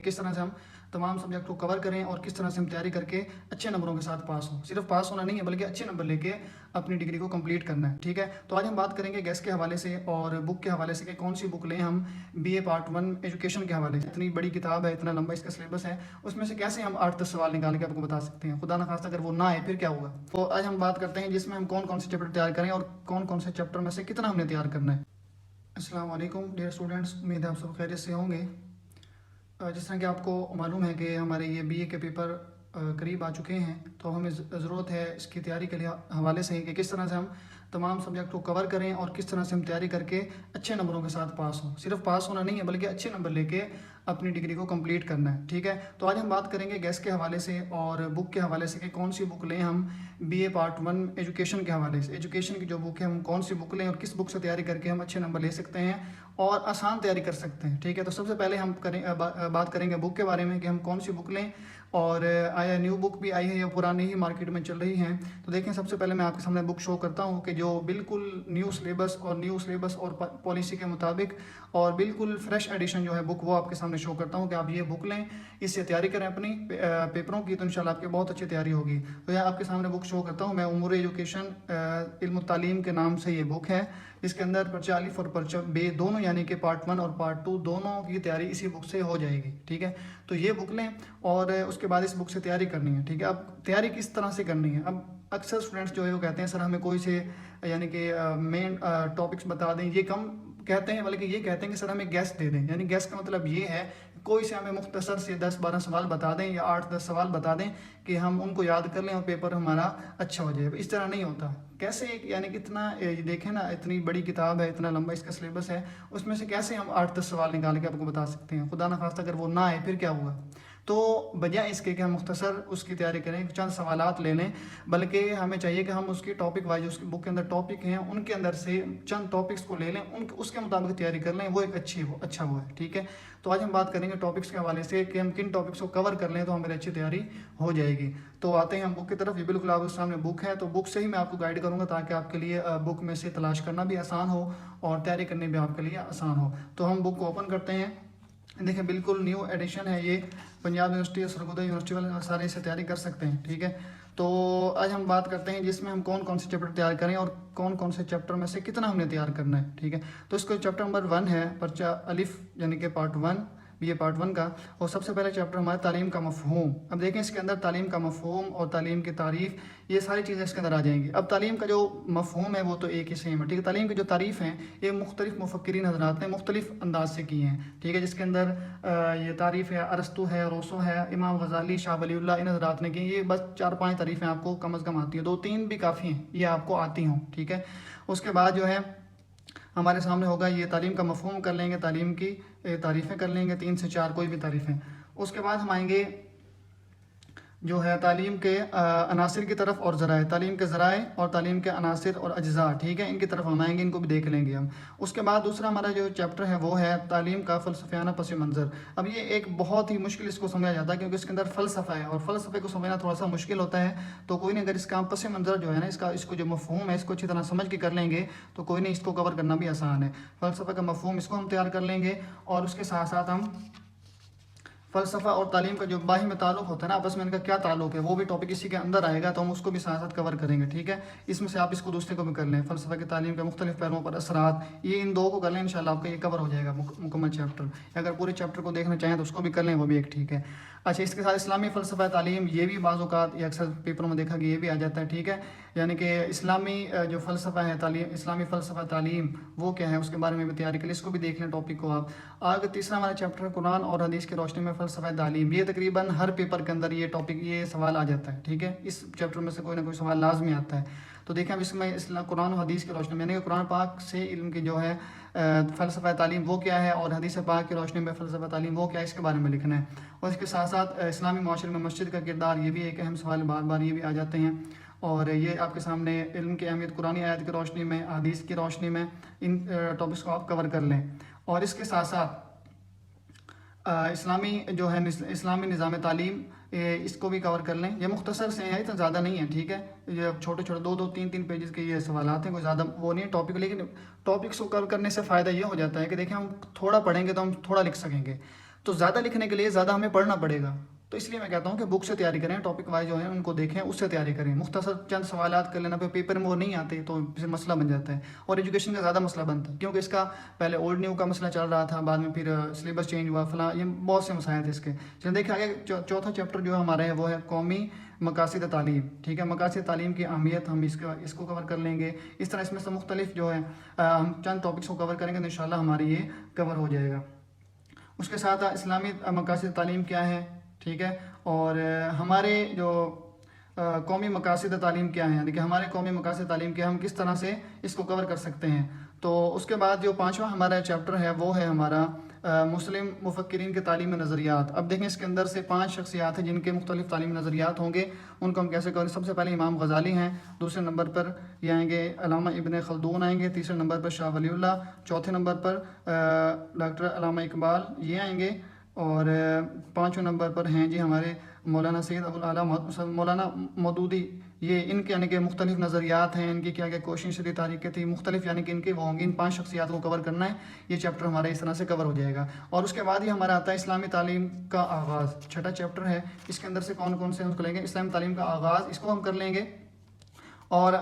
किस तरह से हम तमाम सब्जेक्ट को कवर करें और किस तरह से हम तैयारी करके अच्छे नंबरों के साथ पास हों। सिर्फ पास होना नहीं है बल्कि अच्छे नंबर लेके अपनी डिग्री को कंप्लीट करना है। ठीक है, तो आज हम बात करेंगे गैस के हवाले से और बुक के हवाले से कि कौन सी बुक लें हम बीए पार्ट 1 एजुकेशन के हवाले से। इतनी बड़ी किताब है, इतना लंबा इसका सिलेबस है, उसमें से कैसे हम 8-10 सवाल निकाल के आपको बता सकते हैं। खुदा न खास्ता अगर वो ना आए फिर क्या होगा। तो आज हम बात करते हैं जिसमें हम कौन कौन से चैप्टर तैयार करें और कौन कौन से चैप्टर में से कितना हमने तैयार करना है। अस्सलाम वालेकुम डियर स्टूडेंट्स, उम्मीद है आप सब खैरियत से होंगे। जिस तरह कि आपको मालूम है कि हमारे ये बीए के पेपर करीब आ चुके हैं, तो हमें ज़रूरत है इसकी तैयारी के लिए हवाले से कि किस तरह से हम तमाम सब्जेक्ट को कवर करें और किस तरह से हम तैयारी करके अच्छे नंबरों के साथ पास हों। सिर्फ पास होना नहीं है बल्कि अच्छे नंबर लेके अपनी डिग्री को कंप्लीट करना है। ठीक है, तो आज हम बात करेंगे गैस के हवाले से और बुक के हवाले से कि कौन सी बुक लें हम बीए पार्ट 1 एजुकेशन के हवाले से। एजुकेशन की जो बुक है हम कौन सी बुक लें और किस बुक से तैयारी करके हम अच्छे नंबर ले सकते हैं और आसान तैयारी कर सकते हैं। ठीक है, तो सबसे पहले हम बात करेंगे बुक के बारे में कि हम कौन सी बुक लें और आया न्यू बुक भी आई है या पुरानी ही मार्केट में चल रही हैं। तो देखें, सबसे पहले मैं आपके सामने बुक शो करता हूं कि जो बिल्कुल न्यू सिलेबस और पॉलिसी के मुताबिक और बिल्कुल फ्रेश एडिशन जो है बुक, वो आपके सामने शो करता हूं कि आप ये बुक लें, इससे तैयारी करें अपनी पेपरों की, तो इंशाल्लाह आपकी बहुत अच्छी तैयारी होगी। तो यह आपके सामने बुक शो करता हूँ मैं। उमूर एजुकेशन इल्म तालीम के नाम से ये बुक है। इसके अंदर पर्चा अलिफ और पर्चा बे दोनों यानी कि पार्ट 1 और पार्ट 2 दोनों की तैयारी इसी बुक से हो जाएगी। ठीक है, तो ये बुक लें और उसके बाद इस बुक से तैयारी करनी है। ठीक है, अब तैयारी किस तरह से करनी है। अब अक्सर स्टूडेंट्स जो है वो कहते हैं सर हमें कोई से यानी कि मेन टॉपिक्स बता दें, ये कम कहते हैं बल्कि ये कहते हैं कि सर हमें गैस दे दें। यानी गैस का मतलब ये है कोई से हमें मुख्तसर से 10-12 सवाल बता दें या 8-10 सवाल बता दें कि हम उनको याद कर लें और पेपर हमारा अच्छा हो जाए। इस तरह नहीं होता। कैसे, यानी कि इतना देखें ना, इतनी बड़ी किताब है, इतना लंबा इसका सिलेबस है, उसमें से कैसे हम 8-10 सवाल निकाल के आपको बता सकते हैं। खुदा न खास्ता अगर वो ना आए फिर क्या होगा। तो बजाय इसके कि हम मुख्तसर उसकी तैयारी करें, चंद सवालात ले लें, बल्कि हमें चाहिए कि हम उसकी टॉपिक वाइज, उसकी बुक के अंदर टॉपिक हैं उनके अंदर से चंद टॉपिक्स को ले लें, उसके मुताबिक तैयारी कर लें, वो एक अच्छा वो है। ठीक है, तो आज हम बात करेंगे टॉपिक्स के हवाले से कि हम किन टॉपिक्स को कवर कर लें तो हमारी अच्छी तैयारी हो जाएगी। तो आते हैं हम बुक की तरफ। ये बिल्कुल आपके सामने बुक है, तो बुक से ही मैं आपको गाइड करूँगा ताकि आपके लिए बुक में से तलाश करना भी आसान हो और तैयारी करनी भी आपके लिए आसान हो। तो हम बुक को ओपन करते हैं। देखिए, बिल्कुल न्यू एडिशन है ये। पंजाब यूनिवर्सिटी, सरगोदा यूनिवर्सिटी वाले सारे इससे तैयारी कर सकते हैं। ठीक है, तो आज हम बात करते हैं जिसमें हम कौन कौन से चैप्टर तैयार करें और कौन कौन से चैप्टर में से कितना हमने तैयार करना है। ठीक है, तो इसको चैप्टर नंबर 1 है पर्चा अलिफ यानी कि पार्ट 1, ये पार्ट 1 का। और सबसे पहले चैप्टर हमारा तालीम का मफहूम। अब देखें, इसके अंदर तालीम का मफहूम और तालीम की तारीफ़, ये सारी चीज़ें इसके अंदर आ जाएंगी। अब तालीम का जो मफहूम है वो तो एक ही सेम है। ठीक है, तालीम की जो तारीफ़ हैं ये मुख्तलिफ मुफक्किरीन हज़रात ने मुख्तलिफ अंदाज से की हैं। ठीक है, जिसके अंदर ये तारीफ़ है अरस्तु है, रोसो है, इमाम गज़ाली, शाह वलीउल्लाह, इन हज़रात ने की। ये बस 4-5 तारीफ़ें आपको कम अज़ कम आती हैं, 2-3 भी काफ़ी हैं ये आपको आती हों। ठीक है, उसके बाद जो है हमारे सामने होगा ये तालीम का मफहूम कर लेंगे, तालीम की तारीफ़ें कर लेंगे, 3 से 4 कोई भी तारीफ़ें। उसके बाद हम आएंगे जो है तालीम के अनासिर की तरफ और ज़राए, तालीम के ज़राए और तालीम के अनासिर और अज्ज़ा। ठीक है, इनकी तरफ हम आएंगे, इनको भी देख लेंगे हम। उसके बाद दूसरा हमारा जो चैप्टर है वो है तालीम का फ़लसफ़ियाना पस मंज़र। अब ये एक बहुत ही मुश्किल इसको समझा जाता है क्योंकि इसके अंदर फ़लसफ़ा है और फ़लसफ़े को समझना थोड़ा सा मुश्किल होता है। तो कोई नहीं, अगर इसका पस मंज़र जो है ना, इसको जो मफहूम है इसको अच्छी तरह समझ के कर लेंगे तो कोई नहीं, इसको कवर करना भी आसान है। फ़लसफ़े का मफहूम इसको हम तैयार कर लेंगे और उसके साथ साथ हम फ़लसफ़ा और तालीम का जो बाही में ताल्लुक़ होता है ना, आपस में इनका क्या ताल्लुक़ है, वो भी टॉपिक इसी के अंदर आएगा, तो हम उसको भी साथ साथ कवर करेंगे। ठीक है, इसमें से आप इसको दूसरे को भी कर लें। फ़लसफ़ा की तालीम के मुख्तलिफ पहलुओं पर असरात, ये इन दो को कर लें, इंशाल्लाह आपका ये कवर हो जाएगा मुकम्मल चैप्टर। अगर पूरे चैप्टर को देखना चाहें तो उसको भी कर लें, वो भी एक ठीक है। अच्छा, इसके साथ इस्लामी फ़लसफ़ा तालीम, ये भी बाज़ औक़ात ये अक्सर पेपरों में देखा गया, ये भी आ जाता है। ठीक है, यानी कि इस्लामी जो फ़लसफ़ा है तालीम, इस्लामी फ़लसफ़ा तालीम वो क्या है, उसके बारे में भी तैयारी के लिए इसको भी देख लें टॉपिक को आप। आगे तीसरा हमारा चैप्टर है कुरान और हदीस की रोशनी में फ़लसफ़ा तालीम। ये तकरीबन हर पेपर के अंदर ये टॉपिक, ये सवाल आ जाता है। ठीक है, इस चैप्टर में से कोई ना कोई सवाल लाजमी आता है। तो देखें, अब इसमें कुरान और हदीस की रोशनी में यानी कि कुरान पाक से इल्म की जो है फ़लसफ़ा तालीम वो क्या है और हदीस पाक की रोशनी में फ़लसफ़ा तालीम वो क्या है, इसके बारे में लिखना है। और इसके साथ साथ इस्लामी माशरे में मस्जिद का किरदार, ये भी एक अहम सवाल, बार बार ये भी आ जाते हैं। और ये आपके सामने इल्म की अहमियत कुरानी आयत की रोशनी में, हदीस की रोशनी में, इन टॉपिक्स को आप कवर कर लें। और इसके साथ साथ इस्लामी जो है इस्लामी निज़ाम तालीम, इसको भी कवर कर लें। ये मुख्तसर से हैं, इतना ज़्यादा नहीं है। ठीक है, ये छोटे छोटे 2-2, 3-3 पेजेस के ये सवालात हैं, कोई ज़्यादा वो नहीं है टॉपिक। लेकिन टॉपिक्स को कवर करने से फ़ायदा ये हो जाता है कि देखें, हम थोड़ा पढ़ेंगे तो हम थोड़ा लिख सकेंगे। تو زیادہ لکھنے کے لیے زیادہ ہمیں پڑھنا پڑے گا. تو اس لیے میں کہتا ہوں کہ بک سے تیاری کریں, ٹاپک وائز جو ہیں ان کو دیکھیں, اس سے تیاری کریں. مختصر چند سوالات کر لینا, پہ پیپر میں وہ نہیں آتے تو پھر مسئلہ بن جاتا ہے, اور ایجوکیشن کا زیادہ مسئلہ بنتا ہے, کیونکہ اس کا پہلے اولڈ نیو کا مسئلہ چل رہا تھا, بعد میں پھر سلیبس چینج ہوا فلاں, یہ بہت سے مسائل تھے اس کے. چلیں دیکھیں آگے, چوتھا چیپٹر جو ہمارا ہے وہ ہے قومی مقاصد تعلیم. ٹھیک ہے, مقاصد تعلیم کی اہمیت, ہم اس کو کور کر لیں گے. اس طرح اس میں سے مختلف جو ہے ہم چند ٹاپکس کو کور کریں گے تو انشاءاللہ ہماری یہ کور ہو جائے گا. اس کے ساتھ اسلامی مقاصد تعلیم کیا ہے, ٹھیک ہے, اور ہمارے جو قومی مقاصد تعلیم کیا ہیں, دیکھیں ہمارے قومی مقاصد تعلیم کیا, ہم کس طرح سے اس کو کور کر سکتے ہیں. تو اس کے بعد جو پانچواں ہمارا چیپٹر ہے وہ ہے ہمارا مسلم مفکرین کے تعلیمی نظریات. اب دیکھیں اس کے اندر سے 5 شخصیات ہیں جن کے مختلف تعلیمی نظریات ہوں گے, ان کو ہم کیسے کریں. سب سے پہلے امام غزالی ہیں, دوسرے نمبر پر یہ آئیں گے علامہ ابن خلدون آئیں گے, تیسرے نمبر پر شاہ ولی اللہ, چوتھے نمبر پر ڈاکٹر علامہ اقبال یہ آئیں گے, اور پانچویں نمبر پر ہیں جی ہمارے مولانا سید ابو الاعلیٰ مولانا مودودی. یہ ان کے یعنی کہ مختلف نظریات ہیں, ان کی کیا کوشش شدید تاریخیں تھی مختلف, یعنی کہ ان کے وہ ہوں گے. ان 5 شخصیات کو کور کرنا ہے, یہ چیپٹر ہمارا اس طرح سے کور ہو جائے گا. اور اس کے بعد ہی ہمارا آتا ہے اسلامی تعلیم کا آغاز, چھٹا چیپٹر ہے. اس کے اندر سے کون کون سے ہم لیں گے, اسلامی تعلیم کا آغاز, اس کو ہم کر لیں گے. اور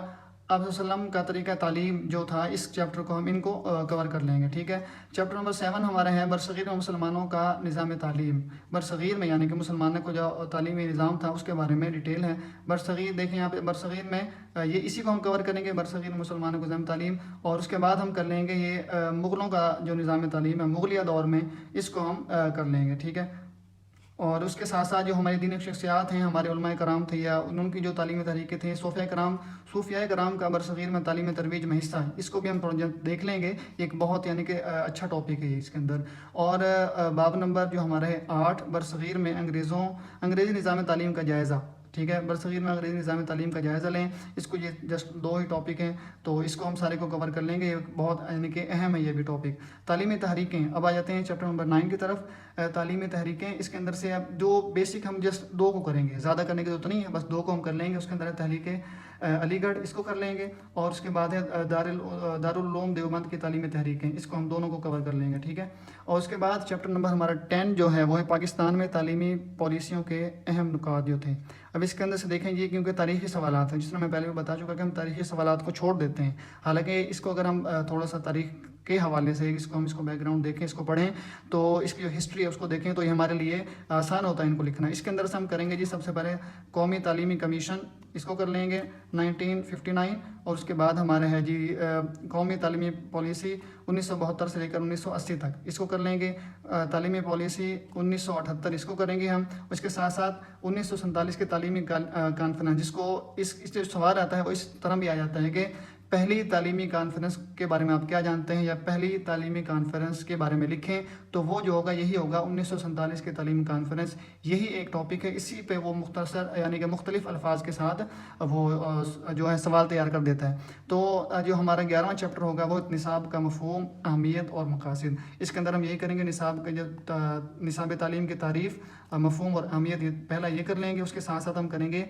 آپ صلی اللہ علیہ وسلم کا طریقہ تعلیم جو تھا, اس چیپٹر کو ہم ان کو کور کر لیں گے. ٹھیک ہے, چیپٹر نمبر 7 ہمارا ہے برصغیر مسلمانوں کا نظام تعلیم. برصغیر میں یعنی کہ مسلمانوں کو جو تعلیمی نظام تھا اس کے بارے میں ڈیٹیل ہے. برصغیر دیکھیں یہاں پہ, برصغیر میں یہ اسی کو ہم کور کریں گے, برصغیر مسلمانوں کا نظام تعلیم. اور اس کے بعد ہم کر لیں گے یہ مغلوں کا جو نظام تعلیم ہے مغلیہ دور میں, اس کو ہم کر لیں گے. ٹھیک ہے, اور اس کے ساتھ ساتھ جو ہماری دینی شخصیات ہیں, ہمارے علماء کرام تھے یا ان کی جو تعلیمی تحریکیں تھیں, صوفیاء کرام کا برصغیر میں تعلیم ترویج میں حصہ ہے, اس کو بھی ہم تھوڑا دیکھ لیں گے. ایک بہت یعنی کہ اچھا ٹاپک ہے اس کے اندر. اور باب نمبر جو ہمارا ہے 8, برصغیر میں انگریزی نظام تعلیم کا جائزہ. ٹھیک ہے, برصغیر میں انگریزی نظام تعلیم کا جائزہ لیں. اس کو یہ جسٹ 2 ہی ٹاپک ہیں, تو اس کو ہم سارے کو کور کر لیں گے. یہ بہت یعنی کہ اہم ہے یہ بھی ٹاپک. تعلیمی تحریکیں, اب آ جاتے ہیں چیپٹر نمبر 9 کی طرف. تعلیمی تحریکیں, اس کے اندر سے اب جو بیسک ہم جسٹ 2 کو کریں گے, زیادہ کرنے کی ضرورت نہیں ہے, بس 2 کو ہم کر لیں گے. اس کے اندر تحریک علی گڑھ, اس کو کر لیں گے. اور اس کے بعد ہے دارالعلوم دیوبند کی تعلیمی تحریکیں, اس کو ہم دونوں کو کور کر لیں گے. ٹھیک ہے, اور اس کے بعد چیپٹر نمبر ہمارا 10 جو ہے وہ ہے پاکستان میں تعلیمی پالیسیوں کے اہم نکات جو تھے. اب اس کے اندر سے دیکھیں یہ کیونکہ تاریخی سوالات ہیں, جس طرح میں پہلے بھی بتا چکا کہ ہم تاریخی سوالات کو چھوڑ دیتے ہیں. حالانکہ اس کو اگر ہم تھوڑا سا تاریخ کے حوالے سے اس کو بیک گراؤنڈ دیکھیں, اس کو پڑھیں, تو اس کی جو ہسٹری ہے اس کو دیکھیں, تو یہ ہمارے لیے آسان ہوتا ہے ان کو لکھنا. اس کے اندر سے ہم کریں گے جی سب سے پہلے قومی تعلیمی کمیشن, اس کو کر لیں گے 1959. اور اس کے بعد ہمارے ہے جی قومی تعلیمی پالیسی 1972 سے لے کر 1980 تک, اس کو کر لیں گے. تعلیمی پالیسی 1978, اس کو کریں گے ہم. اس کے ساتھ ساتھ 1947 کے تعلیمی کانفرنس, جس کو اس جو سوال آتا ہے وہ اس طرح بھی آ جاتا ہے کہ پہلی تعلیمی کانفرنس کے بارے میں آپ کیا جانتے ہیں, یا پہلی تعلیمی کانفرنس کے بارے میں لکھیں. تو وہ جو ہوگا یہی ہوگا 1947 کی تعلیمی کانفرنس. یہی ایک ٹاپک ہے, اسی پہ وہ مختصر یعنی کہ مختلف الفاظ کے ساتھ وہ جو ہے سوال تیار کر دیتا ہے. تو جو ہمارا 11واں چیپٹر ہوگا وہ نصاب کا مفہوم, اہمیت اور مقاصد. اس کے اندر ہم یہی کریں گے نصاب کا جو نصاب تعلیم کی تعریف, مفہوم اور اہمیت, پہلا یہ کر لیں گے. اس کے ساتھ ساتھ ہم کریں گے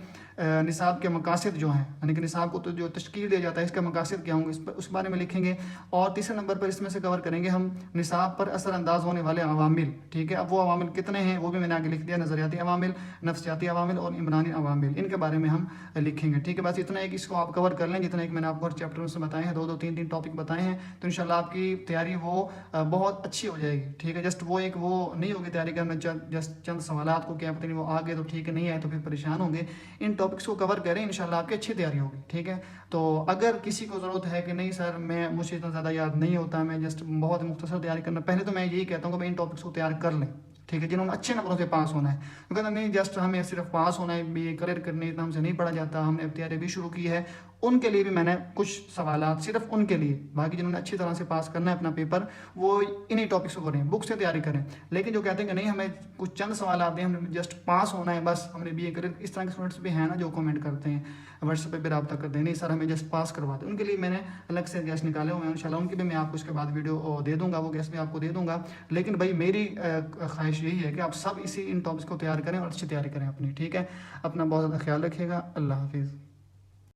نصاب کے مقاصد جو ہیں, یعنی کہ نصاب کو تو جو تشکیل دیا جاتا ہے اس کے مقاصد کیا ہوں گے, اس بارے میں لکھیں گے. اور تیسرے نمبر پر اس میں سے کور کریں گے ہم نصاب پر اثر انداز ہونے والے عوامل. ٹھیک ہے, اب وہ عوامل کتنے ہیں وہ بھی میں نے آگے لکھ دیا, نظریاتی عوامل, نفسیاتی عوامل اور عمرانی عوامل, ان کے بارے میں ہم لکھیں گے. ٹھیک ہے, بس اتنا ایک اس کو آپ کور کر لیں, جتنا ایک میں نے آپ کو چیپٹر سے بتائے ہیں, 2 3 ٹاپک بتائے ہیں, تو انشاءاللہ آپ کی تیاری وہ بہت اچھی ہو جائے گی. ٹھیک ہے, جسٹ وہ ایک وہ نہیں ہوگی تیاری کرنا جسٹ چند سوالات کو کیا پتہ نہیں وہ آگے تو ٹھیک ہے, نہیں آئے تو پھر پریشان ہوں گے. ان ٹاپکس کو کور کریں, انشاءاللہ آپ کی اچھی تیاری ہوگی. ٹھیک ہے, تو اگر کسی کو ضرورت ہے کہ نہیں سر مجھے اتنا زیادہ یاد نہیں ہوتا, میں جسٹ بہت مختصر تیاری کرنا, پہلے تو میں یہی کہتا ہوں کہ بھائی ان ٹاپکس کو تیار کر لیں. ٹھیک ہے, جنہوں نے اچھے نمبروں سے پاس ہونا ہے, کیونکہ نہیں جسٹ ہمیں صرف پاس ہونا ہے, BA کلیئر کرنے اتنا ہم سے نہیں پڑھا جاتا, ہم نے اب تیاری بھی شروع کی ہے. ان کے لیے بھی میں نے کچھ سوالات صرف ان کے لیے, باقی جنہوں نے اچھی طرح سے پاس کرنا ہے اپنا پیپر وہ انہی ٹاپکس کو کریں, بک سے تیاری کریں. لیکن جو کہتے ہیں کہ نہیں ہمیں کچھ چند سوالات دیں, ہم نے جسٹ پاس ہونا ہے بس, ہم نے BA کلیئر, اس طرح کے اسٹوڈنٹس بھی ہیں نا جو کمنٹ کرتے ہیں واٹس ایپ پہ بھی رابطہ کرتے ہیں, نہیں سر ہمیں جسٹ پاس کرواتے, ان کے لیے میں نے الگ سے گیس نکالے ہوئے ہیں. انشاءاللہ ان کی بھی میں آپ کو اس کے بعد ویڈیو دے دوں گا, وہ گیس بھی آپ کو دے دوں گا. لیکن بھائی میری خواہش یہی ہے کہ آپ سب ان ٹاپکس کو تیار کریں اور اچھی تیاری کریں اپنی. ٹھیک ہے, اپنا بہت زیادہ خیال رکھیے گا. اللہ حافظ.